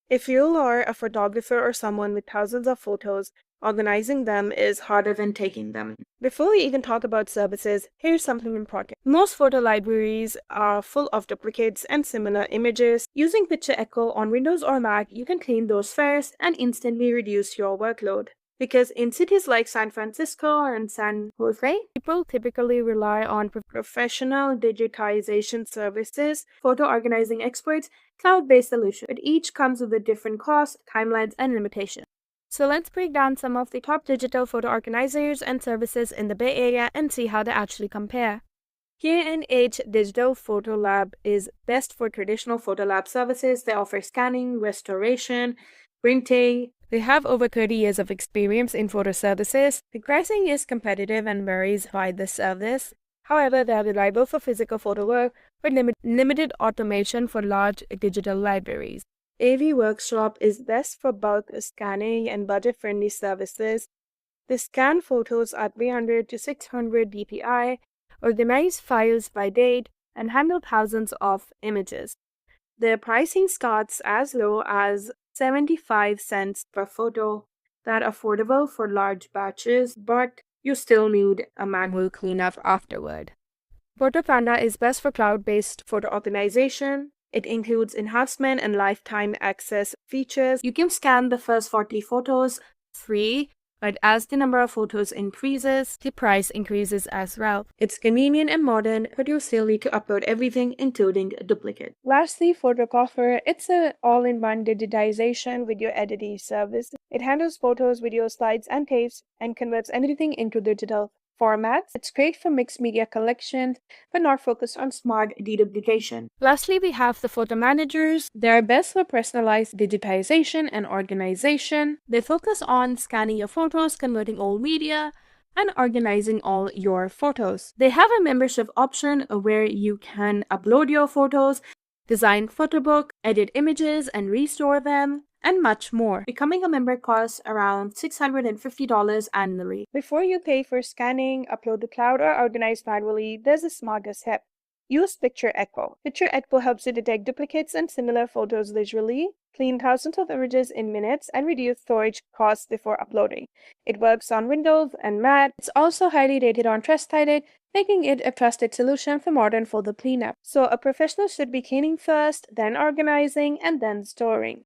If you are a photographer or someone with thousands of photos, organizing them is harder than taking them. Before we even talk about services, here's something important. Most photo libraries are full of duplicates and similar images. Using PictureEcho on Windows or Mac, you can clean those first and instantly reduce your workload. Because in cities like San Francisco and San Jose, people typically rely on professional digitization services, photo organizing experts, cloud-based solutions, but each comes with a different cost, timelines, and limitations. So let's break down some of the top digital photo organizers and services in the Bay Area and see how they actually compare. K&H Digital Photo Lab is best for traditional photo lab services. They offer scanning, restoration, printing. They have over 30 years of experience in photo services. The pricing is competitive and varies by the service. However, they are reliable for physical photo work with limited automation for large digital libraries. AV Workshop is best for bulk scanning and budget-friendly services. They scan photos at 300 to 600 dpi, organize files by date, and handle thousands of images. Their pricing starts as low as 75 cents per photo. That's affordable for large batches, but you still need a manual cleanup afterward. PhotoPanda is best for cloud-based photo organization. It includes enhancement and lifetime access features. You can scan the first 40 photos free, but as the number of photos increases, the price increases as well. It's convenient and modern, but you still need to upload everything, including a duplicate. Lastly, Photocoffer, it's an all-in-one digitization video editing service. It handles photos, videos, slides, and tapes, and converts anything into digital formats. It's great for mixed media collections, but not focused on smart deduplication. Lastly, we have the photo managers. They're best for personalized digitization and organization. They focus on scanning your photos, converting old media, and organizing all your photos. They have a membership option where you can upload your photos, design photo book, edit images, and restore them, and much more. Becoming a member costs around $650 annually. Before you pay for scanning, upload to cloud, or organize manually, there's a smarter step. Use PictureEcho. PictureEcho helps you detect duplicates and similar photos visually, clean thousands of images in minutes, and reduce storage costs before uploading. It works on Windows and Mac. It's also highly rated on Trustpilot, making it a trusted solution for modern photo cleanup. So a professional should be cleaning first, then organizing, and then storing.